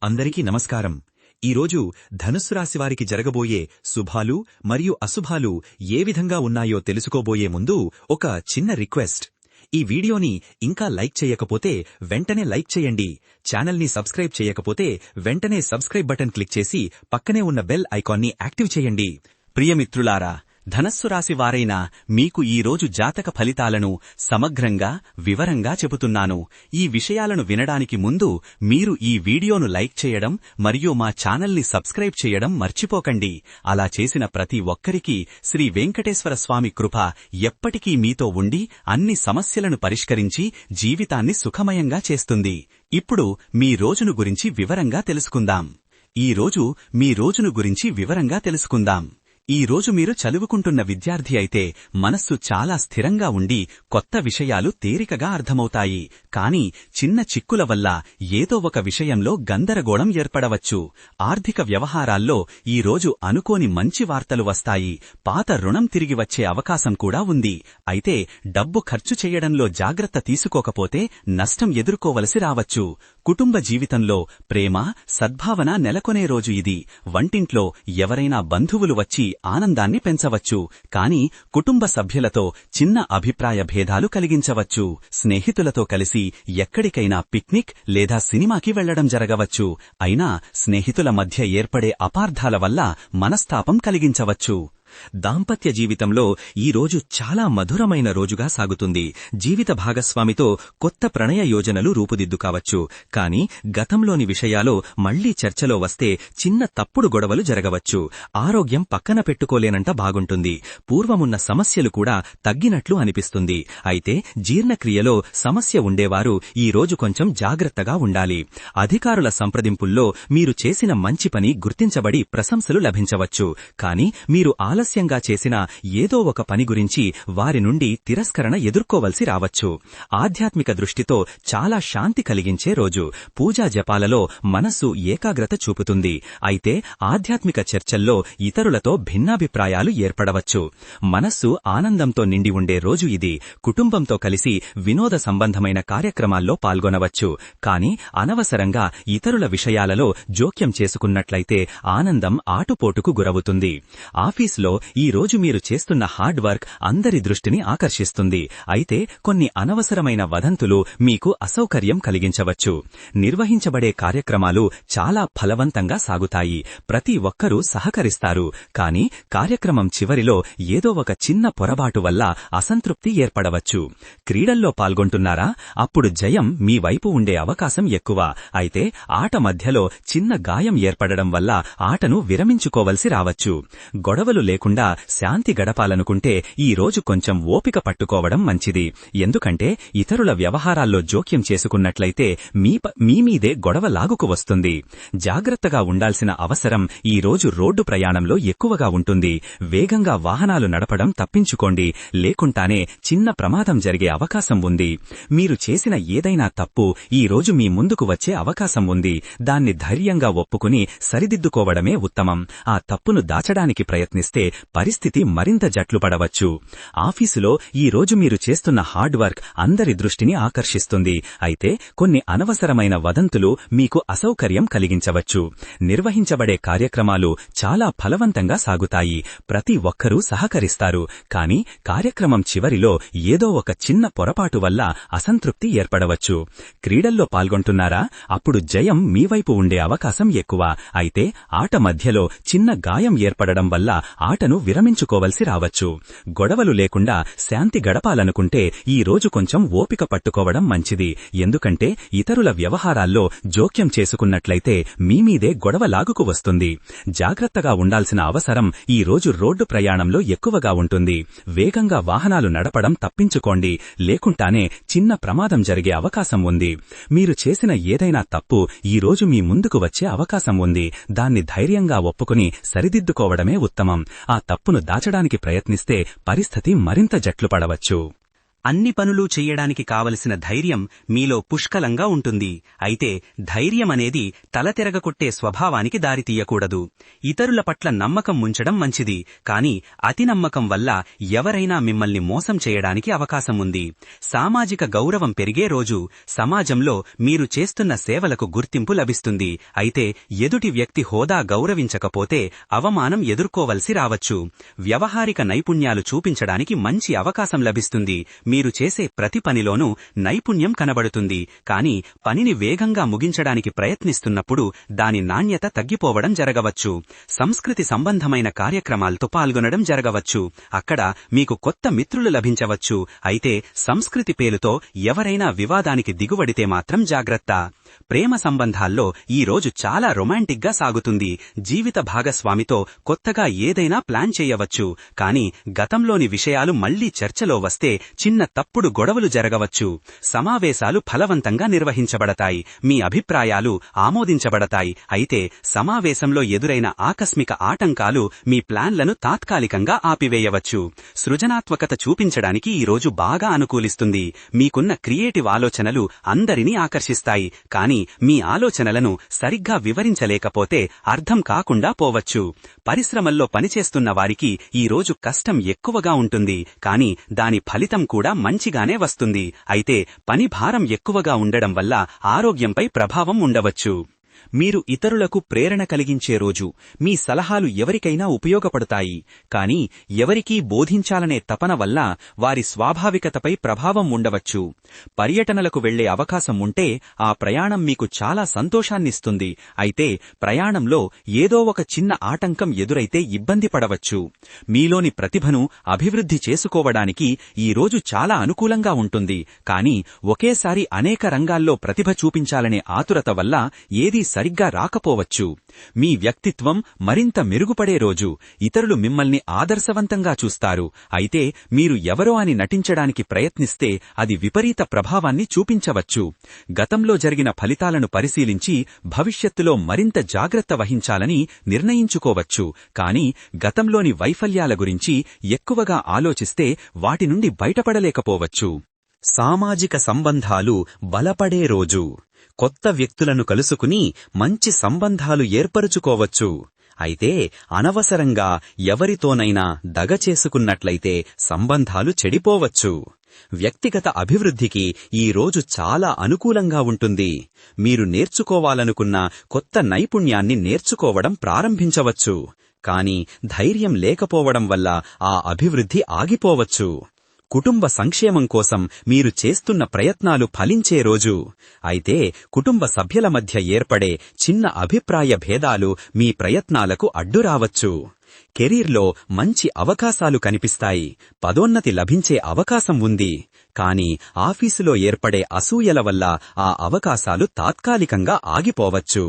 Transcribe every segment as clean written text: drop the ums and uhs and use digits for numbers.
అందరికీ నమస్కారం. ఈరోజు ధనుస్సు రాశివారికి జరగబోయే శుభాలు మరియు అశుభాలు ఏ విధంగా ఉన్నాయో తెలుసుకోబోయే ముందు ఒక చిన్న రిక్వెస్ట్. ఈ వీడియోని ఇంకా లైక్ చేయకపోతే వెంటనే లైక్ చేయండి. ఛానల్ని సబ్స్క్రైబ్ చేయకపోతే వెంటనే సబ్స్క్రైబ్ బటన్ క్లిక్ చేసి పక్కనే ఉన్న బెల్ ఐకాన్ని యాక్టివ్ చేయండి. ప్రియమిత్రులారా, ధనస్సు రాశి వారైన మీకు ఈరోజు జాతక ఫలితాలను సమగ్రంగా వివరంగా చెబుతున్నాను. ఈ విషయాలను వినడానికి ముందు మీరు ఈ వీడియోను లైక్ చేయడం మరియు మా ఛానల్ని సబ్స్క్రైబ్ చేయడం మర్చిపోకండి. అలా చేసిన ప్రతి ఒక్కరికీ శ్రీ వెంకటేశ్వర స్వామి కృప ఎప్పటికీ మీతో ఉండి అన్ని సమస్యలను పరిష్కరించి జీవితాన్ని సుఖమయంగా చేస్తుంది. ఇప్పుడు మీ రోజును గురించి వివరంగా తెలుసుకుందాం. ఈ రోజు మీరు చదువుకుంటున్న విద్యార్థి అయితే మనస్సు చాలా స్థిరంగా ఉండి కొత్త విషయాలు తేలికగా అర్థమవుతాయి. కానీ చిన్న చిక్కుల వల్ల ఏదో ఒక విషయంలో గందరగోళం ఏర్పడవచ్చు. ఆర్థిక వ్యవహారాల్లో ఈ రోజు అనుకోని మంచి వార్తలు వస్తాయి. పాత రుణం తిరిగి వచ్చే అవకాశం కూడా ఉంది. అయితే డబ్బు ఖర్చు చేయడంలో జాగ్రత్త తీసుకోకపోతే నష్టం ఎదుర్కోవలసి రావచ్చు. కుటుంబ జీవితంలో ప్రేమ, సద్భావన నెలకొనే రోజు ఇది. వంటింట్లో ఎవరైనా బంధువులు వచ్చి ఆనందాన్ని పెంచవచ్చు. కానీ కుటుంబ సభ్యులతో చిన్న అభిప్రాయ భేదాలు కలిగించవచ్చు. స్నేహితులతో కలిసి ఎక్కడికైనా పిక్నిక్ లేదా సినిమాకి వెళ్లడం జరగవచ్చు. అయినా స్నేహితుల మధ్య ఏర్పడే అపార్థాల వల్ల మనస్తాపం కలిగించవచ్చు. దాంపత్య జీవితంలో ఈ రోజు చాలా మధురమైన రోజుగా సాగుతుంది. జీవిత భాగస్వామితో కొత్త ప్రణయ యోజనలు రూపుదిద్దుకావచ్చు. కాని గతంలోని విషయాలు మళ్లీ చర్చలో వస్తే చిన్న తప్పుడు గొడవలు జరగవచ్చు. ఆరోగ్యం పక్కన పెట్టుకోలేనంత బాగుంటుంది. పూర్వమున్న సమస్యలు కూడా తగ్గినట్లు అనిపిస్తుంది. అయితే జీర్ణక్రియలో సమస్య ఉండేవారు ఈ రోజు కొంచెం జాగ్రత్తగా ఉండాలి. అధికారుల సంప్రదింపుల్లో మీరు చేసిన మంచి పని గుర్తించబడి ప్రశంసలు లభించవచ్చు. కాని మీరు ఆలస్యంగా చేసిన ఏదో ఒక పని గురించి వారి నుండి తిరస్కరణ ఎదుర్కోవలసి రావచ్చు. ఆధ్యాత్మిక దృష్టితో చాలా శాంతి కలిగించే రోజు. పూజా జపాలలో మనస్సు ఏకాగ్రత చూపుతుంది. అయితే ఆధ్యాత్మిక చర్చల్లో ఇతరులతో భిన్నాభిప్రాయాలు ఏర్పడవచ్చు. మనస్సు ఆనందంతో నిండి ఉండే రోజు ఇది. కుటుంబంతో కలిసి వినోద సంబంధమైన కార్యక్రమాల్లో పాల్గొనవచ్చు. కాని అనవసరంగా ఇతరుల విషయాలలో జోక్యం చేసుకున్నట్లయితే ఆనందం ఆటుపోటుకు గురవుతుంది. ఆఫీసులో ఈ రోజు మీరు చేస్తున్న హార్డ్ వర్క్ అందరి దృష్టిని ఆకర్షిస్తుంది. అయితే కొన్ని అనవసరమైన వదంతులు మీకు అసౌకర్యం కలిగించవచ్చు. నిర్వహించబడే కార్యక్రమాలు చాలా ఫలవంతంగా సాగుతాయి. ప్రతి ఒక్కరూ సహకరిస్తారు. కానీ కార్యక్రమం చివరిలో ఏదో ఒక చిన్న పొరపాటు వల్ల అసంతృప్తి ఏర్పడవచ్చు. క్రీడల్లో పాల్గొంటున్నారా? అప్పుడు జయం మీ వైపు ఉండే అవకాశం ఎక్కువ. అయితే ఆట మధ్యలో చిన్న గాయం ఏర్పడడం వల్ల ఆటను విరమించుకోవలసి రావచ్చు. గొడవలు లేకుండా శాంతి గడపాలనుకుంటే ఈ రోజు కొంచెం ఓపిక పట్టుకోవడం మంచిది. ఎందుకంటే ఇతరుల వ్యవహారాల్లో జోక్యం చేసుకున్నట్లయితే మీ మీదే గొడవ లాగుకు వస్తుంది. జాగ్రత్తగా ఉండాల్సిన అవసరం ఈ రోజు రోడ్డు ప్రయాణంలో ఎక్కువగా ఉంటుంది. వేగంగా వాహనాలు నడపడం తప్పించుకోండి. లేకుండానే చిన్న ప్రమాదం జరిగే అవకాశం ఉంది. మీరు చేసిన ఏదైనా తప్పు ఈ రోజు మీ ముందుకు వచ్చే అవకాశం ఉంది. దాన్ని ధైర్యంగా ఒప్పుకుని సరిదిద్దుకోవడమే ఉత్తమం. ఆ తప్పును దాచడానికి ప్రయత్నిస్తే పరిస్థితి మరింత జట్లుపడవచ్చు. ఆఫీసులో ఈ రోజు మీరు చేస్తున్న హార్డ్ వర్క్ అందరి దృష్టిని ఆకర్షిస్తుంది. అయితే కొన్ని అనవసరమైన వదంతులు మీకు అసౌకర్యం కలిగించవచ్చు. నిర్వహించబడే కార్యక్రమాలు చాలా ఫలవంతంగా సాగుతాయి. ప్రతి ఒక్కరూ సహకరిస్తారు. కాని కార్యక్రమం చివరిలో ఏదో ఒక చిన్న పొరపాటు వల్ల అసంతృప్తి ఏర్పడవచ్చు. క్రీడల్లో పాల్గొంటున్నారా? అప్పుడు జయం మీ వైపు ఉండే అవకాశం ఎక్కువ. అయితే ఆట మధ్యలో చిన్న గాయం ఏర్పడడం వల్ల ఆటను విరమించుకోవలసి రావచ్చు. గొడవలు లేకుండా శాంతి గడపాలనుకుంటే ఈ రోజు కొంచెం ఓపిక పట్టుకోవడం మంచిది. ఎందుకంటే ఇతరుల వ్యవహారాల్లో జోక్యం చేసుకున్నట్లయితే మీ మీదే గొడవ లాగుకు వస్తుంది. జాగ్రత్తగా ఉండాల్సిన అవసరం ఈ రోజు రోడ్డు ప్రయాణంలో ఎక్కువగా ఉంటుంది. వేగంగా వాహనాలు నడపడం తప్పించుకోండి. లేకుండానే చిన్న ప్రమాదం జరిగే అవకాశం ఉంది. మీరు చేసిన ఏదైనా తప్పు ఈ రోజు మీ ముందుకు వచ్చే అవకాశం ఉంది. దాన్ని ధైర్యంగా ఒప్పుకుని సరిదిద్దుకోవడమే ఉత్తమం. ఆ తప్పును దాచడానికి ప్రయత్నిస్తే పరిస్థితి మరింత జట్లుపడవచ్చు. అన్ని పనులు చెయ్యడానికి కావలసిన ధైర్యం మీలో పుష్కలంగా ఉంటుంది. అయితే ధైర్యమనేది తలతిరగకొట్టే స్వభావానికి దారితీయకూడదు. ఇతరుల పట్ల నమ్మకం ఉంచడం మంచిది, కాని అతి నమ్మకం వల్ల ఎవరైనా మిమ్మల్ని మోసం చేయడానికి అవకాశం ఉంది. సామాజిక గౌరవం పెరిగే రోజు. సమాజంలో మీరు చేస్తున్న సేవలకు గుర్తింపు లభిస్తుంది. అయితే ఎదుటి వ్యక్తి హోదా గౌరవించకపోతే అవమానం ఎదుర్కోవలసి రావచ్చు. వ్యవహారిక నైపుణ్యాలు చూపించడానికి మంచి అవకాశం లభిస్తుంది. మీరు చేసే ప్రతి పనిలోనూ నైపుణ్యం కనబడుతుంది. కాని పనిని వేగంగా ముగించడానికి ప్రయత్నిస్తున్నప్పుడు దాని నాణ్యత తగ్గిపోవడం జరగవచ్చు. సంస్కృతి సంబంధమైన కార్యక్రమాలతో పాల్గొనడం జరగవచ్చు. అక్కడ మీకు కొత్త మిత్రులు లభించవచ్చు. అయితే సంస్కృతి పేరుతో ఎవరైనా వివాదానికి దిగువడితే మాత్రం జాగ్రత్త. ప్రేమ సంబంధాల్లో ఈ రోజు చాలా రొమాంటిక్గా సాగుతుంది. జీవిత భాగస్వామితో కొత్తగా ఏదైనా ప్లాన్ చేయవచ్చు. కాని గతంలోని విషయాలు మళ్లీ చర్చలో వస్తే చిన్న తప్పుడు గొడవలు జరగవచ్చు. సమావేశాలు ఫలవంతంగా నిర్వహించబడతాయి. మీ అభిప్రాయాలు ఆమోదించబడతాయి. అయితే సమావేశంలో ఎదురైన ఆకస్మిక ఆటంకాలు మీ ప్లాన్లను తాత్కాలికంగా ఆపివేయవచ్చు. సృజనాత్మకత చూపించడానికి ఈ రోజు బాగా అనుకూలిస్తుంది. మీకున్న క్రియేటివ్ ఆలోచనలు అందరినీ ఆకర్షిస్తాయి. కాని మీ ఆలోచనలను సరిగ్గా వివరించలేకపోతే అర్థం కాకుండా పోవచ్చు. పరిశ్రమల్లో పనిచేస్తున్న వారికి ఈ రోజు కష్టం ఎక్కువగా ఉంటుంది. కాని దాని ఫలితం కూడా మంచిగానే వస్తుంది. అయితే పని భారం ఎక్కువగా ఉండడం వల్ల ఆరోగ్యంపై ప్రభావం ఉండవచ్చు. మీరు ఇతరులకు ప్రేరణ కలిగించే రోజు. మీ సలహాలు ఎవరికైనా ఉపయోగపడతాయి. కాని ఎవరికీ బోధించాలనే తపన వల్ల వారి స్వాభావికతపై ప్రభావం ఉండవచ్చు. పర్యటనలకు వెళ్లే అవకాశం ఉంటే ఆ ప్రయాణం మీకు చాలా సంతోషాన్నిస్తుంది. అయితే ప్రయాణంలో ఏదో ఒక చిన్న ఆటంకం ఎదురైతే ఇబ్బంది పడవచ్చు. మీలోని ప్రతిభను అభివృద్ధి చేసుకోవడానికి ఈ రోజు చాలా అనుకూలంగా ఉంటుంది. కాని ఒకేసారి అనేక రంగాల్లో ప్రతిభ చూపించాలనే ఆతురత వల్ల ఏదీ సరిగ్గా రాకపోవచ్చు. మీ వ్యక్తిత్వం మరింత మెరుగుపడే రోజు. ఇతరులు మిమ్మల్ని ఆదర్శవంతంగా చూస్తారు. అయితే మీరు ఎవరో అని నటించడానికి ప్రయత్నిస్తే అది విపరీత ప్రభావాన్ని చూపించవచ్చు. గతంలో జరిగిన ఫలితాలను పరిశీలించి భవిష్యత్తులో మరింత జాగ్రత్త వహించాలని నిర్ణయించుకోవచ్చు. కాని గతంలోని వైఫల్యాల గురించి ఎక్కువగా ఆలోచిస్తే వాటి నుండి బయటపడలేకపోవచ్చు. సామాజిక సంబంధాలు బలపడే రోజు. కొత్త వ్యక్తులను కలుసుకుని మంచి సంబంధాలు ఏర్పరుచుకోవచ్చు. అయితే అనవసరంగా ఎవరితోనైనా దగ చేసుకున్నట్లయితే సంబంధాలు చెడిపోవచ్చు. వ్యక్తిగత అభివృద్ధికి ఈ రోజు చాలా అనుకూలంగా ఉంటుంది. మీరు నేర్చుకోవాలనుకున్న కొత్త నైపుణ్యాన్ని నేర్చుకోవడం ప్రారంభించవచ్చు. కాని ధైర్యం లేకపోవడం వల్ల ఆ అభివృద్ధి ఆగిపోవచ్చు. కుటుంబ సంక్షేమం కోసం మీరు చేస్తున్న ప్రయత్నాలు ఫలించే రోజు. అయితే కుటుంబ సభ్యుల మధ్య ఏర్పడే చిన్న అభిప్రాయ భేదాలు మీ ప్రయత్నాలకు అడ్డురావచ్చు. కెరీర్లో మంచి అవకాశాలు కనిపిస్తాయి. పదోన్నతి లభించే అవకాశం ఉంది. కాని ఆఫీసులో ఏర్పడే అసూయల వల్ల ఆ అవకాశాలు తాత్కాలికంగా ఆగిపోవచ్చు.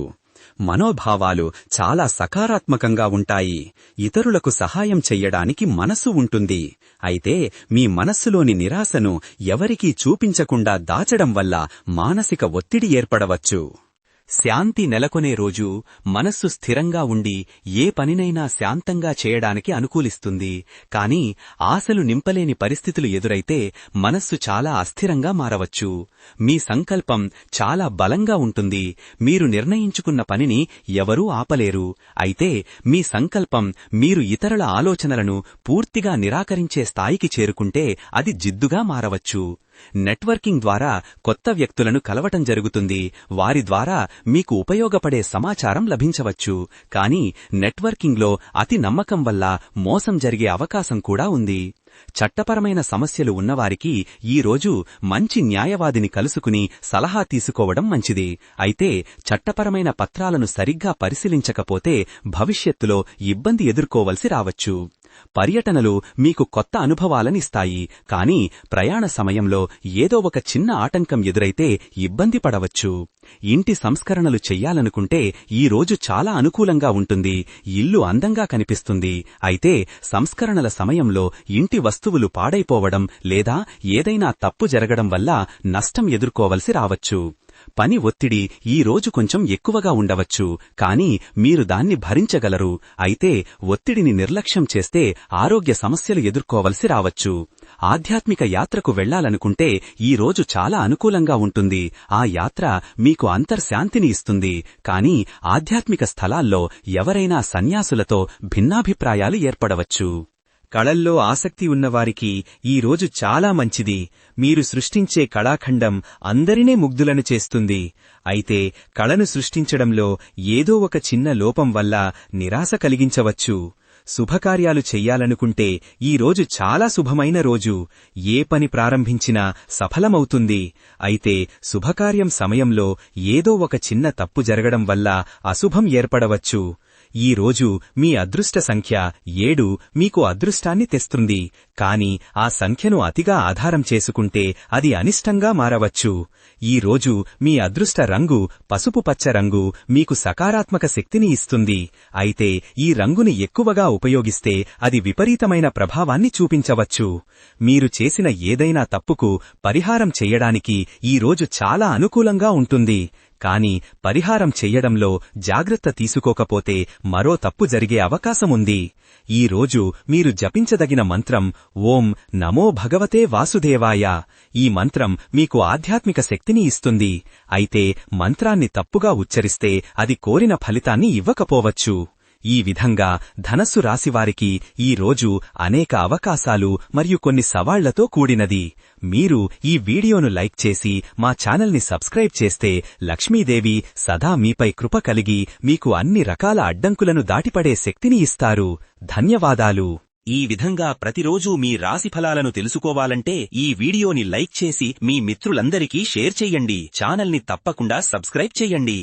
మనోభావాలు చాలా సకారాత్మకంగా ఉంటాయి. ఇతరులకు సహాయం చెయ్యడానికి మనసు ఉంటుంది. అయితే మీ మనస్సులోని నిరాశను ఎవరికీ చూపించకుండా దాచడం వల్ల మానసిక ఒత్తిడి ఏర్పడవచ్చు. శాంతి నెలకొనే రోజు. మనస్సు స్థిరంగా ఉండి ఏ పనినైనా శాంతంగా చేయడానికి అనుకూలిస్తుంది. కాని ఆశలు నింపలేని పరిస్థితులు ఎదురైతే మనస్సు చాలా అస్థిరంగా మారవచ్చు. మీ సంకల్పం చాలా బలంగా ఉంటుంది. మీరు నిర్ణయించుకున్న పనిని ఎవరూ ఆపలేరు. అయితే మీ సంకల్పం మీరు ఇతరుల ఆలోచనలను పూర్తిగా నిరాకరించే స్థాయికి చేరుకుంటే అది జిద్దుగా మారవచ్చు. నెట్వర్కింగ్ ద్వారా కొత్త వ్యక్తులను కలవటం జరుగుతుంది. వారి ద్వారా మీకు ఉపయోగపడే సమాచారం లభించవచ్చు. కాని నెట్వర్కింగ్లో అతి నమ్మకం వల్ల మోసం జరిగే అవకాశం కూడా ఉంది. చట్టపరమైన సమస్యలు ఉన్నవారికి ఈ రోజు మంచి న్యాయవాదిని కలుసుకుని సలహా తీసుకోవడం మంచిది. అయితే చట్టపరమైన పత్రాలను సరిగ్గా పరిశీలించకపోతే భవిష్యత్తులో ఇబ్బంది ఎదుర్కోవలసి రావచ్చు. పర్యటనలు మీకు కొత్త అనుభవాలనిస్తాయి. కాని ప్రయాణ సమయంలో ఏదో ఒక చిన్న ఆటంకం ఎదురైతే ఇబ్బంది పడవచ్చు. ఇంటి సంస్కరణలు చెయ్యాలనుకుంటే ఈ రోజు చాలా అనుకూలంగా ఉంటుంది. ఇల్లు అందంగా కనిపిస్తుంది. అయితే సంస్కరణల సమయంలో ఇంటి వస్తువులు పాడైపోవడం లేదా ఏదైనా తప్పు జరగడం వల్ల నష్టం ఎదుర్కోవలసి రావచ్చు. పని ఒత్తిడి ఈ రోజు కొంచెం ఎక్కువగా ఉండవచ్చు, కానీ మీరు దాన్ని భరించగలరు. అయితే ఒత్తిడిని నిర్లక్ష్యం చేస్తే ఆరోగ్య సమస్యలు ఎదుర్కోవలసి రావచ్చు. ఆధ్యాత్మిక యాత్రకు వెళ్లాలనుకుంటే ఈ రోజు చాలా అనుకూలంగా ఉంటుంది. ఆ యాత్ర మీకు అంతర్శాంతిని ఇస్తుంది. కానీ ఆధ్యాత్మిక స్థలాల్లో ఎవరైనా సన్యాసులతో భిన్నాభిప్రాయాలు ఏర్పడవచ్చు. కళల్లో ఆసక్తి ఉన్నవారికి ఈ రోజు చాలా మంచిది. మీరు సృష్టించే కళాఖండం అందరినీ ముగ్ధులను చేస్తుంది. అయితే కళను సృష్టించడంలో ఏదో ఒక చిన్న లోపం వల్ల నిరాశ కలిగించవచ్చు. శుభకార్యాలు చెయ్యాలనుకుంటే ఈ రోజు చాలా శుభమైన రోజు. ఏ పని ప్రారంభించినా సఫలమవుతుంది. అయితే శుభకార్యం సమయంలో ఏదో ఒక చిన్న తప్పు జరగడం వల్ల అశుభం ఏర్పడవచ్చు. ఈ రోజు మీ అదృష్ట సంఖ్య 7 మీకు అదృష్టాన్ని తెస్తుంది. కాని ఆ సంఖ్యను అతిగా ఆధారం చేసుకుంటే అది అనిష్టంగా మారవచ్చు. ఈ రోజు మీ అదృష్ట రంగు పసుపు పచ్చ రంగు మీకు సకారాత్మక శక్తిని ఇస్తుంది. అయితే ఈ రంగుని ఎక్కువగా ఉపయోగిస్తే అది విపరీతమైన ప్రభావాన్ని చూపించవచ్చు. మీరు చేసిన ఏదైనా తప్పుకు పరిహారం చెయ్యడానికి ఈ రోజు చాలా అనుకూలంగా ఉంటుంది. కాని పరిహారం చెయ్యడంలో జాగ్రత్త తీసుకోకపోతే మరో తప్పు జరిగే అవకాశముంది. ఈ రోజు మీరు జపించదగిన మంత్రం ఓం నమో భగవతే వాసుదేవాయ. ఈ మంత్రం మీకు ఆధ్యాత్మిక శక్తిని ఇస్తుంది. అయితే మంత్రాన్ని తప్పుగా ఉచ్చరిస్తే అది కోరిన ఫలితాన్ని ఇవ్వకపోవచ్చు. ఈ విధంగా ధనస్సు రాశివారికి ఈ రోజు అనేక అవకాశాలు మరియు కొన్ని సవాళ్లతో కూడినది. మీరు ఈ వీడియోను లైక్ చేసి మా ఛానల్ని సబ్స్క్రైబ్ చేస్తే లక్ష్మీదేవి సదా మీపై కృప కలిగి మీకు అన్ని రకాల అడ్డంకులను దాటిపడే శక్తిని ఇస్తారు. ధన్యవాదాలు. ఈ విధంగా ప్రతిరోజూ మీ రాశిఫలాలను తెలుసుకోవాలంటే ఈ వీడియోని లైక్ చేసి మీ మిత్రులందరికీ షేర్ చెయ్యండి. ఛానల్ని తప్పకుండా సబ్స్క్రైబ్ చెయ్యండి.